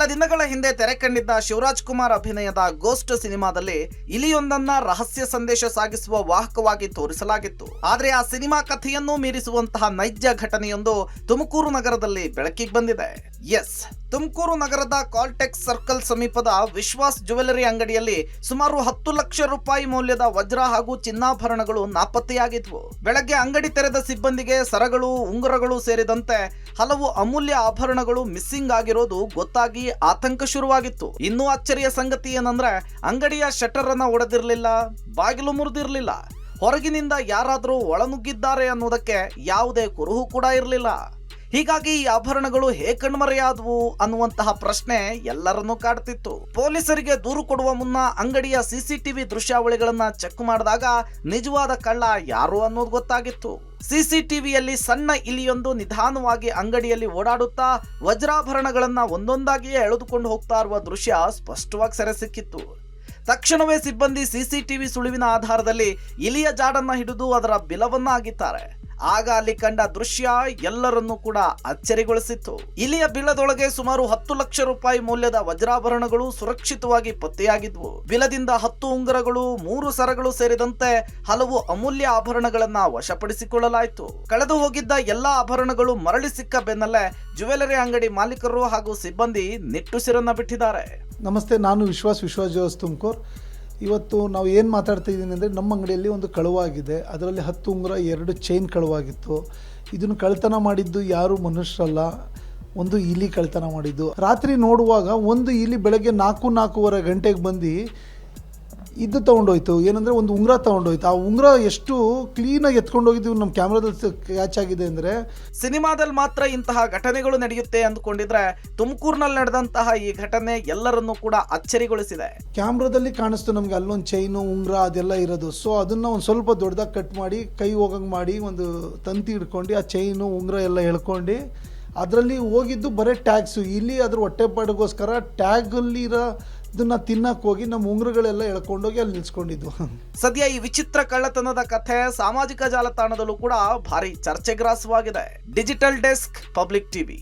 ಕೆಲ ದಿನಗಳ ಹಿಂದೆ ತೆರೆ ಕಂಡಿದ್ದ ಶಿವರಾಜ್ ಕುಮಾರ್ ಅಭಿನಯದ ಗೋಸ್ಟ್ ಸಿನಿಮಾದಲ್ಲಿ ಇಲಿಯೊಂದನ್ನ ರಹಸ್ಯ ಸಂದೇಶ ಸಾಗಿಸುವ ವಾಹಕವಾಗಿ ತೋರಿಸಲಾಗಿತ್ತು. ಆದ್ರೆ ಆ ಸಿನಿಮಾ ಕಥೆಯನ್ನು ಮೀರಿಸುವಂತಹ ನೈಜ ಘಟನೆಯೊಂದು ತುಮಕೂರು ನಗರದಲ್ಲಿ ಬೆಳಕಿಗೆ ಬಂದಿದೆ. ಎಸ್, ತುಮಕೂರು ನಗರದ ಕಾಲ್ಟೆಕ್ಸ್ ಸರ್ಕಲ್ ಸಮೀಪದ ವಿಶ್ವಾಸ್ ಜ್ಯುವೆಲರಿ ಅಂಗಡಿಯಲ್ಲಿ ಸುಮಾರು 10 ಲಕ್ಷ ರೂಪಾಯಿ ಮೌಲ್ಯದ ವಜ್ರ ಹಾಗೂ ಚಿನ್ನಾಭರಣಗಳು ನಾಪತ್ತೆಯಾಗಿದ್ವು. ಬೆಳಗ್ಗೆ ಅಂಗಡಿ ತೆರೆದ ಸಿಬ್ಬಂದಿಗೆ ಸರಗಳು, ಉಂಗುರಗಳು ಸೇರಿದಂತೆ ಹಲವು ಅಮೂಲ್ಯ ಆಭರಣಗಳು ಮಿಸ್ಸಿಂಗ್ ಆಗಿರೋದು ಗೊತ್ತಾಗಿ ಆತಂಕ ಶುರುವಾಗಿತ್ತು. ಇನ್ನೂ ಅಚ್ಚರಿಯ ಸಂಗತಿ ಏನಂದ್ರೆ ಅಂಗಡಿಯ ಶಟರ್ ಅನ್ನ ಒಡೆದಿರಲಿಲ್ಲ, ಬಾಗಿಲು ಮುರಿದಿರಲಿಲ್ಲ, ಹೊರಗಿನಿಂದ ಯಾರಾದರೂ ಒಳನುಗ್ಗಿದ್ದಾರೆ ಅನ್ನೋದಕ್ಕೆ ಯಾವುದೇ ಕುರುಹು ಕೂಡ ಇರಲಿಲ್ಲ. ಹೀಗಾಗಿ ಈ ಆಭರಣಗಳು ಹೇಗೆ ಕಣ್ಮರೆಯಾದವು ಅನ್ನುವಂತಹ ಪ್ರಶ್ನೆ ಎಲ್ಲರನ್ನೂ ಕಾಡ್ತಿತ್ತು. ಪೊಲೀಸರಿಗೆ ದೂರು ಕೊಡುವ ಮುನ್ನ ಅಂಗಡಿಯ ಸಿಸಿಟಿವಿ ದೃಶ್ಯಾವಳಿಗಳನ್ನ ಚೆಕ್ ಮಾಡಿದಾಗ ನಿಜವಾದ ಕಳ್ಳ ಯಾರು ಅನ್ನೋದು ಗೊತ್ತಾಗಿತ್ತು. ಸಿಸಿಟಿವಿಯಲ್ಲಿ ಸಣ್ಣ ಇಲಿಯೊಂದು ನಿಧಾನವಾಗಿ ಅಂಗಡಿಯಲ್ಲಿ ಓಡಾಡುತ್ತಾ ವಜ್ರಾಭರಣಗಳನ್ನ ಒಂದೊಂದಾಗಿಯೇ ಎಳೆದುಕೊಂಡು ಹೋಗ್ತಾ ಇರುವ ದೃಶ್ಯ ಸ್ಪಷ್ಟವಾಗಿ ಸೆರೆ ಸಿಕ್ಕಿತ್ತು. ತಕ್ಷಣವೇ ಸಿಬ್ಬಂದಿ ಸಿಸಿಟಿವಿ ಸುಳಿವಿನ ಆಧಾರದಲ್ಲಿ ಇಲಿಯ ಜಾಡನ್ನ ಹಿಡಿದು ಅದರ ಬಿಲವನ್ನ ಆಗಿದ್ದಾರೆ. ಆಗ ಅಲ್ಲಿ ಕಂಡ ದೃಶ್ಯ ಎಲ್ಲರನ್ನೂ ಕೂಡ ಅಚ್ಚರಿಗೊಳಿಸಿತ್ತು. ಇಲಿಯ ಬಿಲದೊಳಗೆ ಸುಮಾರು 10 ಲಕ್ಷ ರೂಪಾಯಿ ಮೌಲ್ಯದ ವಜ್ರಾಭರಣಗಳು ಸುರಕ್ಷಿತವಾಗಿ ಪತ್ತೆಯಾಗಿದ್ವು. ಬಿಲದಿಂದ 10 ಉಂಗುರಗಳು, 3 ಸರಗಳು ಸೇರಿದಂತೆ ಹಲವು ಅಮೂಲ್ಯ ಆಭರಣಗಳನ್ನ ವಶಪಡಿಸಿಕೊಳ್ಳಲಾಯಿತು. ಕಳೆದು ಹೋಗಿದ್ದ ಎಲ್ಲಾ ಆಭರಣಗಳು ಮರಳಿ ಸಿಕ್ಕ ಬೆನ್ನಲ್ಲೇ ಜ್ಯುವೆಲರಿ ಅಂಗಡಿ ಮಾಲೀಕರು ಹಾಗೂ ಸಿಬ್ಬಂದಿ ನಿಟ್ಟುಸಿರನ್ನ ಬಿಟ್ಟಿದ್ದಾರೆ. ನಮಸ್ತೆ, ನಾನು ವಿಶ್ವಾಸ್ ಜ್ಯುವೆಲರ್ಸ್ ತುಮಕೂರು. ಇವತ್ತು ನಾವು ಏನು ಮಾತಾಡ್ತಾ ಇದ್ದೀನಿ ಅಂದರೆ, ನಮ್ಮ ಅಂಗಡಿಯಲ್ಲಿ ಒಂದು ಕಳವಾಗಿದೆ. ಅದರಲ್ಲಿ 10 ಉಂಗುರ, 2 ಚೈನ್ ಕಳವಾಗಿತ್ತು. ಇದನ್ನು ಕಳ್ತನ ಮಾಡಿದ್ದು ಯಾರು ಮನುಷ್ಯರಲ್ಲ, ಒಂದು ಇಲಿ ಕಳ್ತನ ಮಾಡಿದ್ದು. ರಾತ್ರಿ ನೋಡುವಾಗ ಒಂದು ಇಲಿ ಬೆಳಗ್ಗೆ 4-4:15 ಗಂಟೆಗೆ ಬಂದು ಇದು ತೊಗೊಂಡೋಯ್ತು. ಏನಂದರೆ ಒಂದು ಉಂಗುರ ತೊಗೊಂಡೋಯ್ತು. ಆ ಉಂಗುರ ಎಷ್ಟು ಕ್ಲೀನಾಗಿ ಎತ್ಕೊಂಡೋಗಿದ್ದು ನಮ್ಮ ಕ್ಯಾಮ್ರಾದಲ್ಲಿ ಕ್ಯಾಚ್ ಆಗಿದೆ ಅಂದರೆ, ಸಿನಿಮಾದಲ್ಲಿ ಮಾತ್ರ ಇಂತಹ ಘಟನೆಗಳು ನಡೆಯುತ್ತೆ ಅಂದ್ಕೊಂಡಿದ್ರೆ ತುಮಕೂರಿನಲ್ಲಿ ನಡೆದಂತಹ ಈ ಘಟನೆ ಎಲ್ಲರನ್ನೂ ಕೂಡ ಅಚ್ಚರಿಗೊಳಿಸಿದೆ. ಕ್ಯಾಮ್ರಾದಲ್ಲಿ ಕಾಣಿಸ್ತು ನಮಗೆ ಅಲ್ಲೊಂದು ಚೈನು, ಉಂಗುರ ಅದೆಲ್ಲ ಇರೋದು. ಸೊ ಅದನ್ನು ಒಂದು ಸ್ವಲ್ಪ ದೊಡ್ಡದಾಗಿ ಕಟ್ ಮಾಡಿ ಕೈ ಹೋಗಂಗೆ ಮಾಡಿ ಒಂದು ತಂತಿ ಹಿಡ್ಕೊಂಡು ಆ ಚೈನು, ಉಂಗುರ ಎಲ್ಲ ಎಳ್ಕೊಂಡು ಅದರಲ್ಲಿ ಹೋಗಿದ್ದು ಬರೀ ಟ್ಯಾಗ್ಸು. ಇಲ್ಲಿ ಅದ್ರ ಹೊಟ್ಟೆಪಾಡಿಗೋಸ್ಕರ ಟ್ಯಾಗಲ್ಲಿರೋ ಇದನ್ನ ತಿನ್ನಕ್ಕೆ ಹೋಗಿ ನಮ್ಮ ಉಂಗುರಗಳೆಲ್ಲ ಎಳ್ಕೊಂಡೋಗಿ ಅಲ್ಲಿ ನಿಲ್ಸ್ಕೊಂಡಿದ್ವು. ಸದ್ಯ ಈ ವಿಚಿತ್ರ ಕಳ್ಳತನದ ಕಥೆ ಸಾಮಾಜಿಕ ಜಾಲತಾಣದಲ್ಲೂ ಕೂಡ ಭಾರಿ ಚರ್ಚೆಗ್ರಾಸವಾಗಿದೆ. Digital desk, public TV.